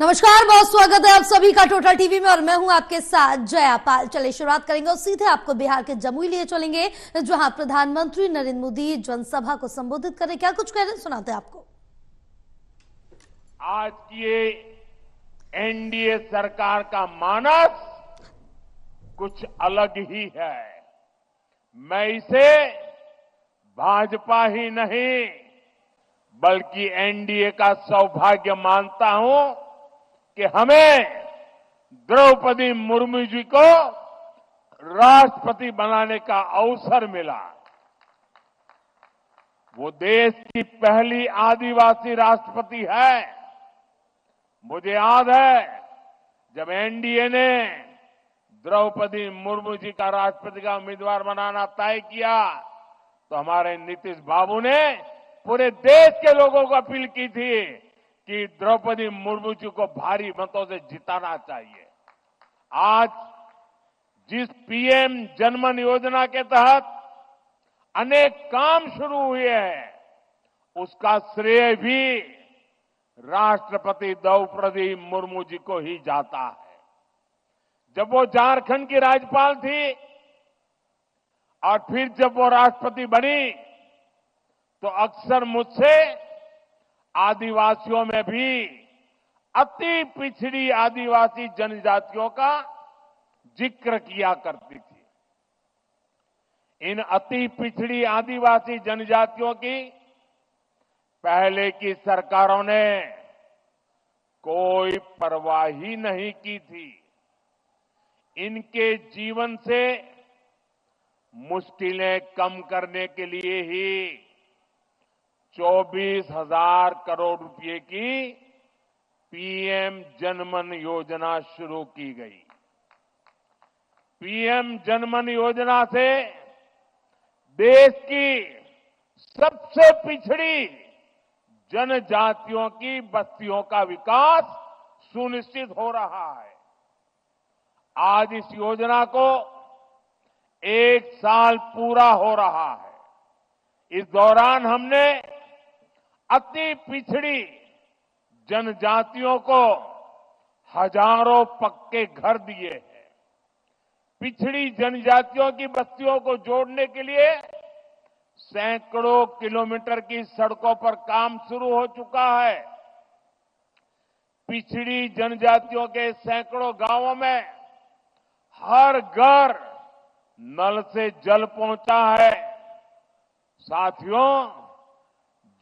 नमस्कार, बहुत स्वागत है आप सभी का टोटल टीवी में और मैं हूं आपके साथ जया पाल। चलिए शुरुआत करेंगे और सीधे आपको बिहार के जमुई लिए चलेंगे, जहां प्रधानमंत्री नरेंद्र मोदी जनसभा को संबोधित करें। क्या कुछ कह रहे हैं, सुनाते हैं आपको। आज की ये एनडीए सरकार का मानस कुछ अलग ही है। मैं इसे भाजपा ही नहीं बल्कि एनडीए का सौभाग्य मानता हूं कि हमें द्रौपदी मुर्मू जी को राष्ट्रपति बनाने का अवसर मिला। वो देश की पहली आदिवासी राष्ट्रपति है। मुझे याद है जब एनडीए ने द्रौपदी मुर्मू जी का राष्ट्रपति का उम्मीदवार बनाना तय किया तो हमारे नीतीश बाबू ने पूरे देश के लोगों को अपील की थी कि द्रौपदी मुर्मू जी को भारी मतों से जिताना चाहिए। आज जिस पीएम जनमन योजना के तहत अनेक काम शुरू हुए हैं, उसका श्रेय भी राष्ट्रपति द्रौपदी मुर्मू जी को ही जाता है। जब वो झारखंड की राज्यपाल थी और फिर जब वो राष्ट्रपति बनी तो अक्सर मुझसे आदिवासियों में भी अति पिछड़ी आदिवासी जनजातियों का जिक्र किया करती थी। इन अति पिछड़ी आदिवासी जनजातियों की पहले की सरकारों ने कोई परवाह ही नहीं की थी। इनके जीवन से मुश्किलें कम करने के लिए ही 24,000 करोड़ रुपए की पीएम जनमन योजना शुरू की गई। पीएम जनमन योजना से देश की सबसे पिछड़ी जनजातियों की बस्तियों का विकास सुनिश्चित हो रहा है। आज इस योजना को 1 साल पूरा हो रहा है। इस दौरान हमने अति पिछड़ी जनजातियों को हजारों पक्के घर दिए हैं। पिछड़ी जनजातियों की बस्तियों को जोड़ने के लिए सैकड़ों किलोमीटर की सड़कों पर काम शुरू हो चुका है। पिछड़ी जनजातियों के सैकड़ों गांवों में हर घर नल से जल पहुंचा है। साथियों,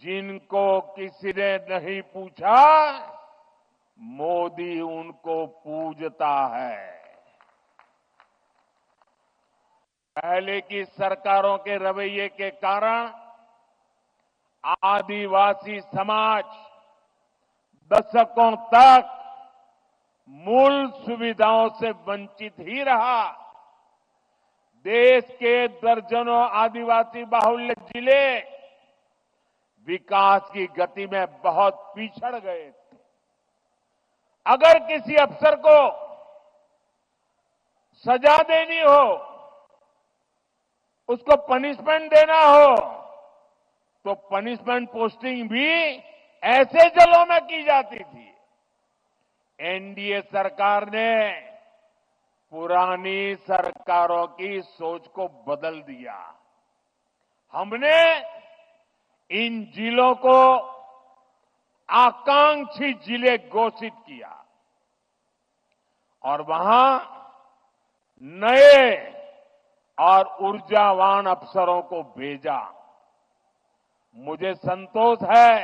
जिनको किसी ने नहीं पूछा, मोदी उनको पूजता है। पहले की सरकारों के रवैये के कारण आदिवासी समाज दशकों तक मूल सुविधाओं से वंचित ही रहा। देश के दर्जनों आदिवासी बाहुल्य जिले विकास की गति में बहुत पिछड़ गए थे। अगर किसी अफसर को सजा देनी हो, उसको पनिशमेंट देना हो, तो पनिशमेंट पोस्टिंग भी ऐसे जिलों में की जाती थी। एनडीए सरकार ने पुरानी सरकारों की सोच को बदल दिया। हमने इन जिलों को आकांक्षी जिले घोषित किया और वहां नए और ऊर्जावान अफसरों को भेजा। मुझे संतोष है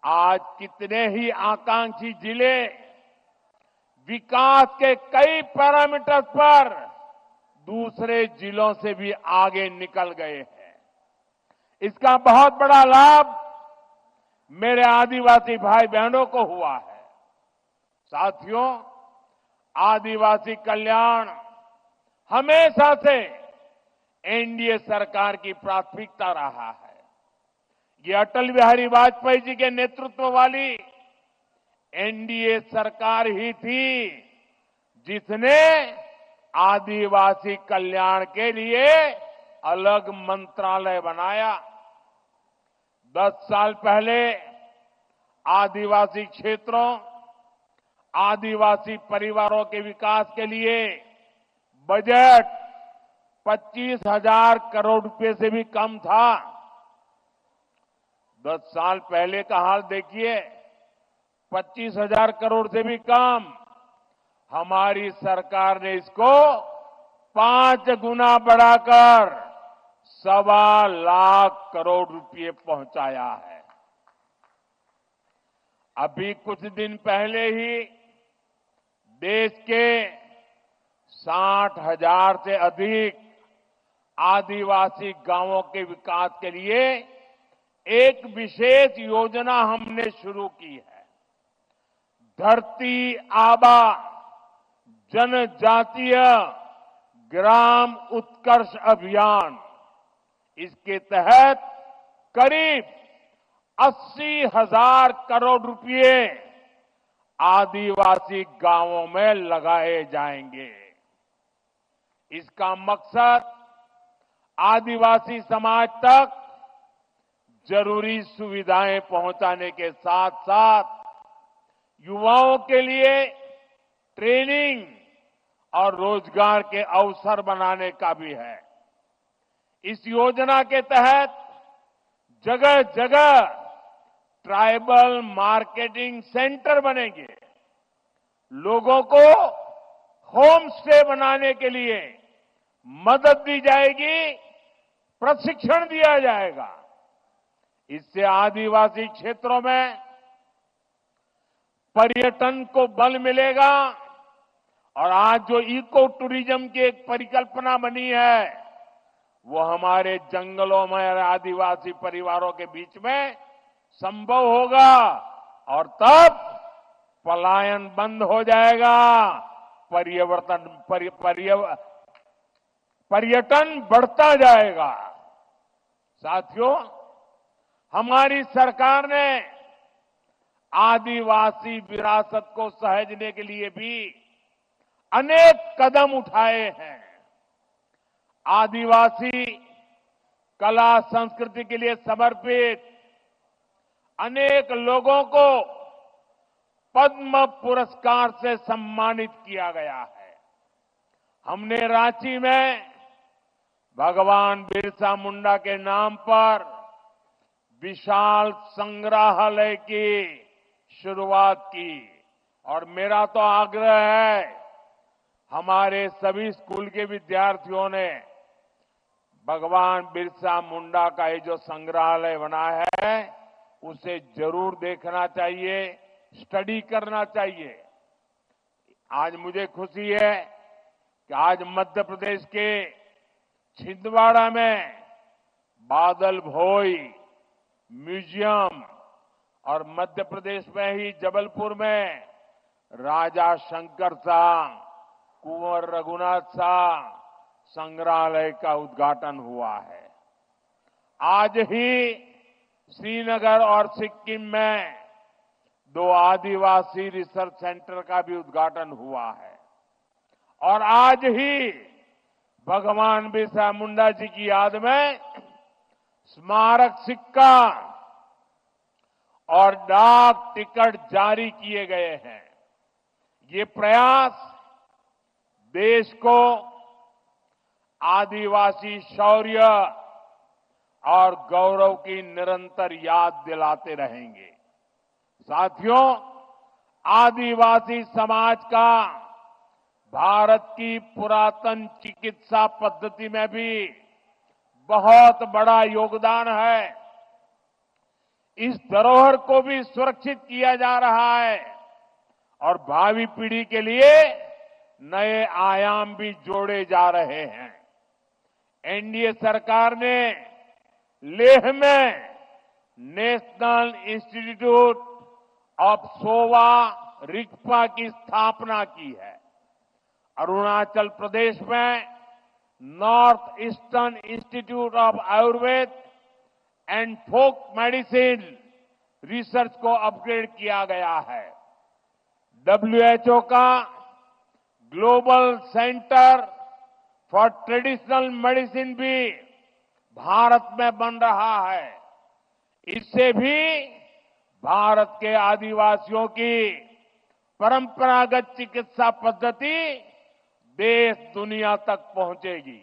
आज कितने ही आकांक्षी जिले विकास के कई पैरामीटर्स पर दूसरे जिलों से भी आगे निकल गए हैं। इसका बहुत बड़ा लाभ मेरे आदिवासी भाई बहनों को हुआ है। साथियों, आदिवासी कल्याण हमेशा से एनडीए सरकार की प्राथमिकता रहा है। ये अटल बिहारी वाजपेयी जी के नेतृत्व वाली एनडीए सरकार ही थी जिसने आदिवासी कल्याण के लिए अलग मंत्रालय बनाया। 10 साल पहले आदिवासी क्षेत्रों आदिवासी परिवारों के विकास के लिए बजट 25,000 करोड़ रुपए से भी कम था। 10 साल पहले का हाल देखिए, 25,000 करोड़ से भी कम। हमारी सरकार ने इसको 5 गुना बढ़ाकर 1.25 करोड़ रुपए पहुंचाया है। अभी कुछ दिन पहले ही देश के 60,000 से अधिक आदिवासी गांवों के विकास के लिए एक विशेष योजना हमने शुरू की है। धरती आबा जनजातीय ग्राम उत्कर्ष अभियान, इसके तहत करीब 80,000 करोड़ रुपए आदिवासी गांवों में लगाए जाएंगे। इसका मकसद आदिवासी समाज तक जरूरी सुविधाएं पहुंचाने के साथ साथ युवाओं के लिए ट्रेनिंग और रोजगार के अवसर बनाने का भी है। इस योजना के तहत जगह जगह ट्राइबल मार्केटिंग सेंटर बनेंगे। लोगों को होम स्टे बनाने के लिए मदद दी जाएगी, प्रशिक्षण दिया जाएगा। इससे आदिवासी क्षेत्रों में पर्यटन को बल मिलेगा और आज जो इको टूरिज्म की एक परिकल्पना बनी है, वो हमारे जंगलों में और आदिवासी परिवारों के बीच में संभव होगा और तब पलायन बंद हो जाएगा, पर्यटन बढ़ता जाएगा। साथियों, हमारी सरकार ने आदिवासी विरासत को सहेजने के लिए भी अनेक कदम उठाए हैं। आदिवासी कला संस्कृति के लिए समर्पित अनेक लोगों को पद्म पुरस्कार से सम्मानित किया गया है। हमने रांची में भगवान बिरसा मुंडा के नाम पर विशाल संग्रहालय की शुरुआत की और मेरा तो आग्रह है, हमारे सभी स्कूल के विद्यार्थियों ने भगवान बिरसा मुंडा का ये जो संग्रहालय बना है, उसे जरूर देखना चाहिए, स्टडी करना चाहिए। आज मुझे खुशी है कि आज मध्य प्रदेश के छिंदवाड़ा में बादल भोई म्यूजियम और मध्य प्रदेश में ही जबलपुर में राजा शंकर शाह, कुंवर रघुनाथ शाह संग्रहालय का उद्घाटन हुआ है। आज ही श्रीनगर और सिक्किम में 2 आदिवासी रिसर्च सेंटर का भी उद्घाटन हुआ है और आज ही भगवान बिरसा मुंडा जी की याद में स्मारक सिक्का और डाक टिकट जारी किए गए हैं। ये प्रयास देश को आदिवासी शौर्य और गौरव की निरंतर याद दिलाते रहेंगे। साथियों, आदिवासी समाज का भारत की पुरातन चिकित्सा पद्धति में भी बहुत बड़ा योगदान है। इस धरोहर को भी सुरक्षित किया जा रहा है और भावी पीढ़ी के लिए नए आयाम भी जोड़े जा रहे हैं। एनडीए सरकार ने लेह में national institute of Sowa Rigpa की स्थापना की है। अरुणाचल प्रदेश में north eastern institute of Ayurveda and folk medicine research को अपग्रेड किया गया है। WHO का global centre for traditional medicine भी भारत में बन रहा है। इससे भी भारत के आदिवासियों की परंपरागत चिकित्सा पद्धति देश दुनिया तक पहुंचेगी।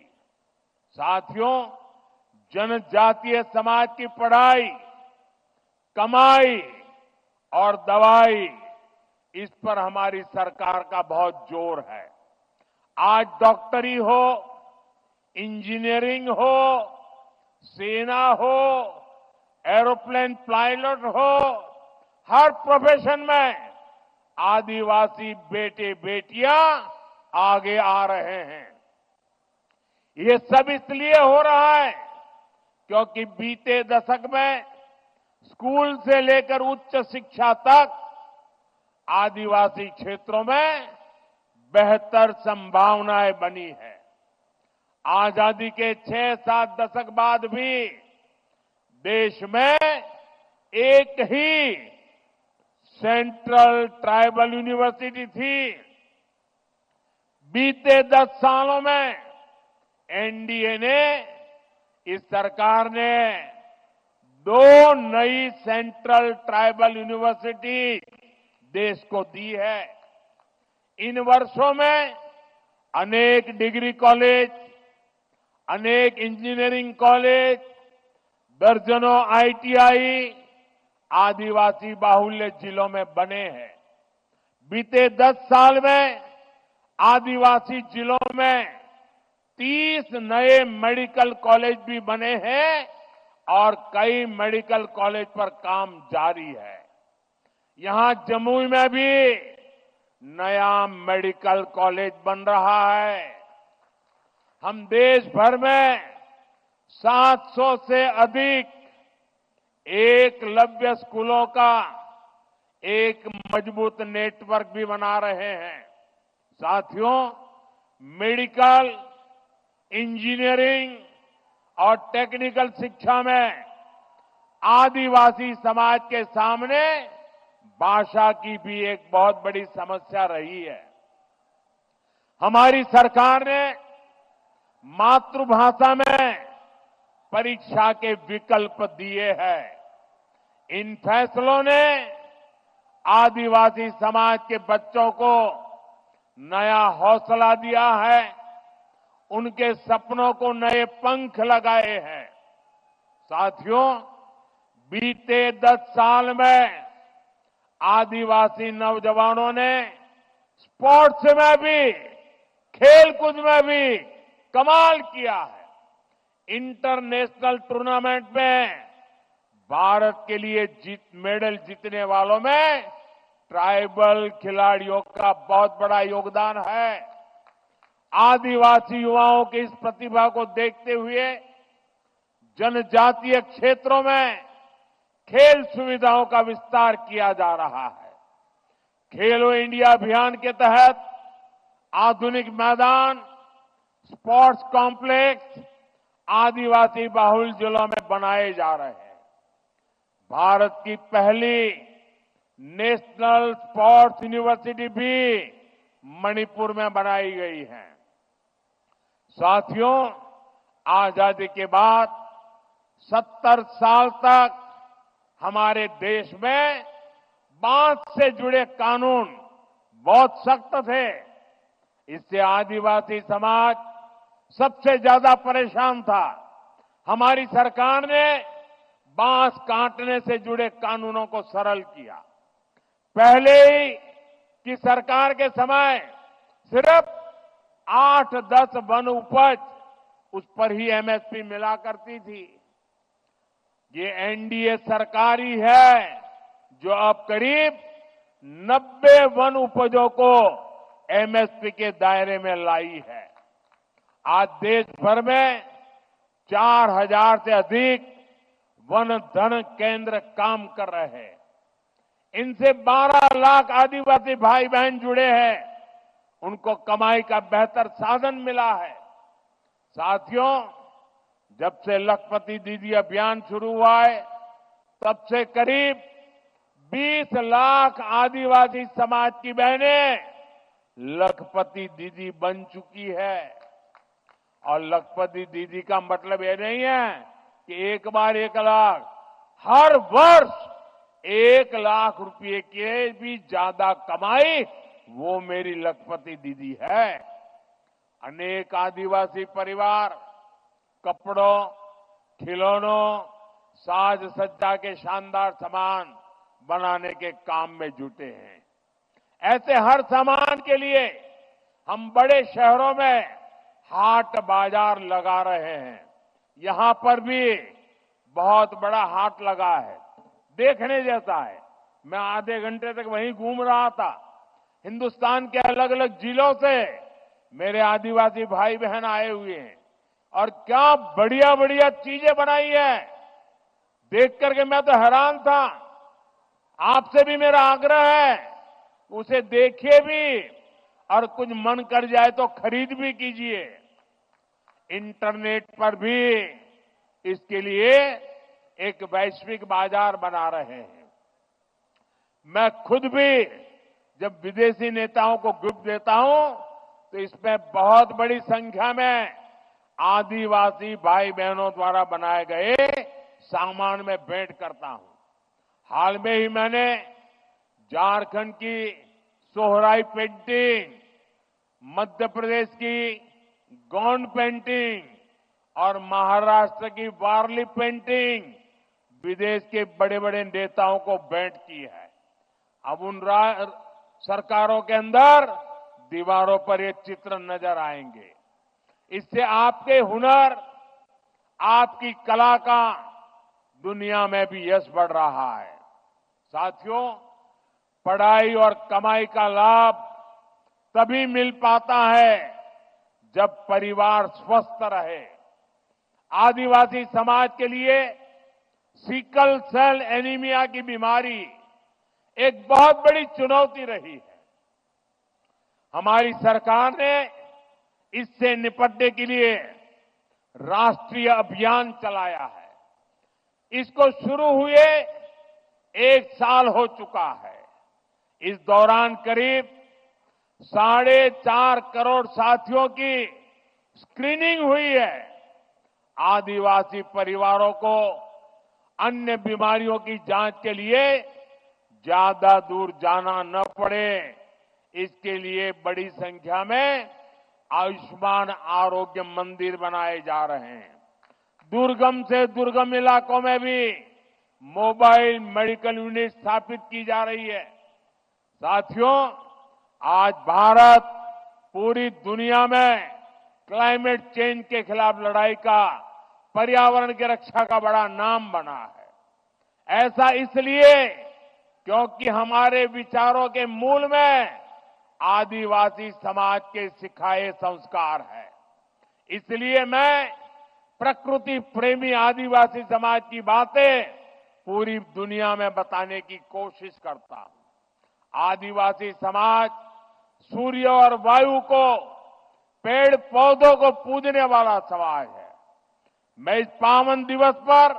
साथियों, जनजातीय समाज की पढ़ाई, कमाई और दवाई, इस पर हमारी सरकार का बहुत जोर है। आज डॉक्टरी हो, इंजीनियरिंग हो, सेना हो, एरोप्लेन पायलट हो, हर प्रोफेशन में आदिवासी बेटे बेटियां आगे आ रहे हैं। ये सब इसलिए हो रहा है क्योंकि बीते दशक में स्कूल से लेकर उच्च शिक्षा तक आदिवासी क्षेत्रों में बेहतर संभावनाएं बनी है। आजादी के 6-7 दशक बाद भी देश में एक ही सेंट्रल ट्राइबल यूनिवर्सिटी थी। बीते 10 सालों में एनडीए ने, इस सरकार ने 2 नई सेंट्रल ट्राइबल यूनिवर्सिटी देश को दी है। इन वर्षों में अनेक डिग्री कॉलेज, अनेक इंजीनियरिंग कॉलेज, दर्जनों आईटीआई आदिवासी बाहुल्य जिलों में बने हैं। बीते 10 साल में आदिवासी जिलों में 30 नए मेडिकल कॉलेज भी बने हैं और कई मेडिकल कॉलेज पर काम जारी है। यहां जमुई में भी नया मेडिकल कॉलेज बन रहा है। हम देश भर में 700 से अधिक एकलव्य स्कूलों का एक मजबूत नेटवर्क भी बना रहे हैं। साथियों, मेडिकल, इंजीनियरिंग और टेक्निकल शिक्षा में आदिवासी समाज के सामने भाषा की भी एक बहुत बड़ी समस्या रही है। हमारी सरकार ने मातृभाषा में परीक्षा के विकल्प दिए हैं। इन फैसलों ने आदिवासी समाज के बच्चों को नया हौसला दिया है, उनके सपनों को नए पंख लगाए हैं। साथियों, बीते 10 साल में आदिवासी नौजवानों ने स्पोर्ट्स में भी, खेलकूद में भी कमाल किया है। इंटरनेशनल टूर्नामेंट में भारत के लिए मेडल जीतने वालों में ट्राइबल खिलाड़ियों का बहुत बड़ा योगदान है। आदिवासी युवाओं की इस प्रतिभा को देखते हुए जनजातीय क्षेत्रों में खेल सुविधाओं का विस्तार किया जा रहा है। खेलो इंडिया अभियान के तहत आधुनिक मैदान, स्पोर्ट्स कॉम्प्लेक्स आदिवासी बाहुल जिलों में बनाए जा रहे हैं। भारत की पहली नेशनल स्पोर्ट्स यूनिवर्सिटी भी मणिपुर में बनाई गई है। साथियों, आजादी के बाद 70 साल तक हमारे देश में बांस से जुड़े कानून बहुत सख्त थे। इससे आदिवासी समाज सबसे ज्यादा परेशान था। हमारी सरकार ने बांस काटने से जुड़े कानूनों को सरल किया। पहले ही की सरकार के समय सिर्फ 8-10 वन उपज, उस पर ही एमएसपी मिला करती थी। ये एनडीए सरकार ही है जो अब करीब 90 वन उपजों को एमएसपी के दायरे में लाई है। आज देश भर में 4000 से अधिक वन धन केंद्र काम कर रहे हैं। इनसे 12 लाख आदिवासी भाई बहन जुड़े हैं। उनको कमाई का बेहतर साधन मिला है। साथियों, जब से लखपति दीदी अभियान शुरू हुआ है, तब से करीब 20 लाख आदिवासी समाज की बहनें लखपति दीदी बन चुकी है। और लखपति दीदी का मतलब ये नहीं है कि एक बार 1 लाख, हर वर्ष 1 लाख रुपए के भी ज्यादा कमाई वो मेरी लखपति दीदी है। अनेक आदिवासी परिवार कपड़ों, खिलौनों, साज सज्जा के शानदार सामान बनाने के काम में जुटे हैं। ऐसे हर सामान के लिए हम बड़े शहरों में हाट बाजार लगा रहे हैं। यहां पर भी बहुत बड़ा हाट लगा है, देखने जैसा है। मैं आधे घंटे तक वहीं घूम रहा था। हिंदुस्तान के अलग अलग जिलों से मेरे आदिवासी भाई बहन आए हुए हैं और क्या बढ़िया बढ़िया चीजें बनाई है। देख करके मैं तो हैरान था। आपसे भी मेरा आग्रह है, उसे देखिए भी और कुछ मन कर जाए तो खरीद भी कीजिए। इंटरनेट पर भी इसके लिए एक वैश्विक बाजार बना रहे हैं। मैं खुद भी जब विदेशी नेताओं को गिफ्ट देता हूं तो इसमें बहुत बड़ी संख्या में आदिवासी भाई बहनों द्वारा बनाए गए सामान में भेंट करता हूं। हाल में ही मैंने झारखंड की सोहराई पेंटिंग, मध्य प्रदेश की गोंड पेंटिंग और महाराष्ट्र की वारली पेंटिंग विदेश के बड़े बड़े नेताओं को भेंट की है। अब उन सरकारों के अंदर दीवारों पर ये चित्र नजर आएंगे। इससे आपके हुनर, आपकी कला का दुनिया में भी यश बढ़ रहा है। साथियों, पढ़ाई और कमाई का लाभ तभी मिल पाता है जब परिवार स्वस्थ रहे। आदिवासी समाज के लिए सिकल सेल एनीमिया की बीमारी एक बहुत बड़ी चुनौती रही है। हमारी सरकार ने इससे निपटने के लिए राष्ट्रीय अभियान चलाया है। इसको शुरू हुए 1 साल हो चुका है। इस दौरान करीब 4.5 करोड़ साथियों की स्क्रीनिंग हुई है। आदिवासी परिवारों को अन्य बीमारियों की जांच के लिए ज्यादा दूर जाना न पड़े, इसके लिए बड़ी संख्या में आयुष्मान आरोग्य मंदिर बनाए जा रहे हैं। दुर्गम से दुर्गम इलाकों में भी मोबाइल मेडिकल यूनिट स्थापित की जा रही है। साथियों, आज भारत पूरी दुनिया में क्लाइमेट चेंज के खिलाफ लड़ाई का, पर्यावरण की रक्षा का बड़ा नाम बना है। ऐसा इसलिए क्योंकि हमारे विचारों के मूल में आदिवासी समाज के सिखाए संस्कार है। इसलिए मैं प्रकृति प्रेमी आदिवासी समाज की बातें पूरी दुनिया में बताने की कोशिश करता हूं। आदिवासी समाज सूर्य और वायु को, पेड़ पौधों को पूजने वाला समाज है। मैं इस पावन दिवस पर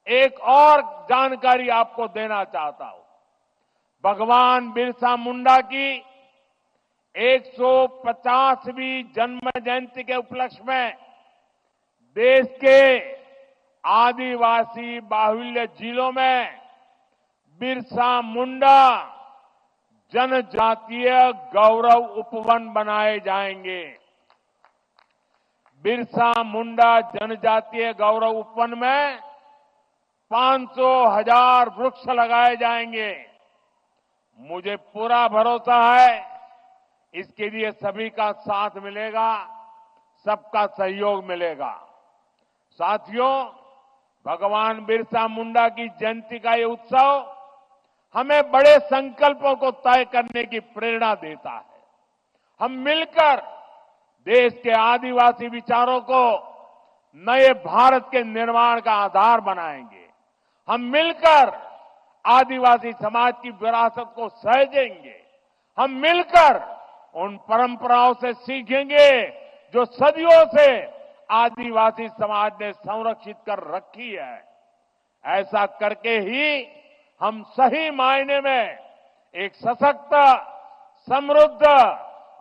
एक और जानकारी आपको देना चाहता हूं। भगवान बिरसा मुंडा की 150वीं जन्म जयंती के उपलक्ष्य में देश के आदिवासी बाहुल्य जिलों में बिरसा मुंडा जनजातीय गौरव उपवन बनाए जाएंगे। बिरसा मुंडा जनजातीय गौरव उपवन में 500,000 वृक्ष लगाए जाएंगे। मुझे पूरा भरोसा है इसके लिए सभी का साथ मिलेगा, सबका सहयोग मिलेगा। साथियों, भगवान बिरसा मुंडा की जयंती का ये उत्सव हमें बड़े संकल्पों को तय करने की प्रेरणा देता है। हम मिलकर देश के आदिवासी विचारों को नए भारत के निर्माण का आधार बनाएंगे। हम मिलकर आदिवासी समाज की विरासत को सहेजेंगे। हम मिलकर उन परंपराओं से सीखेंगे जो सदियों से आदिवासी समाज ने संरक्षित कर रखी है। ऐसा करके ही हम सही मायने में एक सशक्त, समृद्ध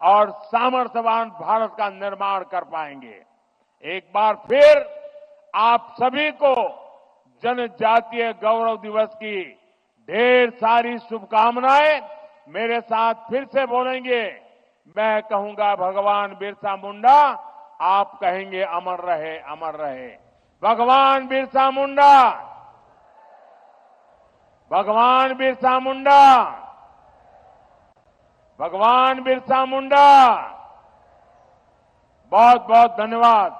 और सामर्थ्यवान भारत का निर्माण कर पाएंगे। एक बार फिर आप सभी को जनजातीय गौरव दिवस की ढेर सारी शुभकामनाएं। मेरे साथ फिर से बोलेंगे, मैं कहूंगा भगवान बिरसा मुंडा, आप कहेंगे अमर रहे, अमर रहे। भगवान बिरसा मुंडा, भगवान बिरसा मुंडा, भगवान बिरसा मुंडा। बहुत बहुत धन्यवाद।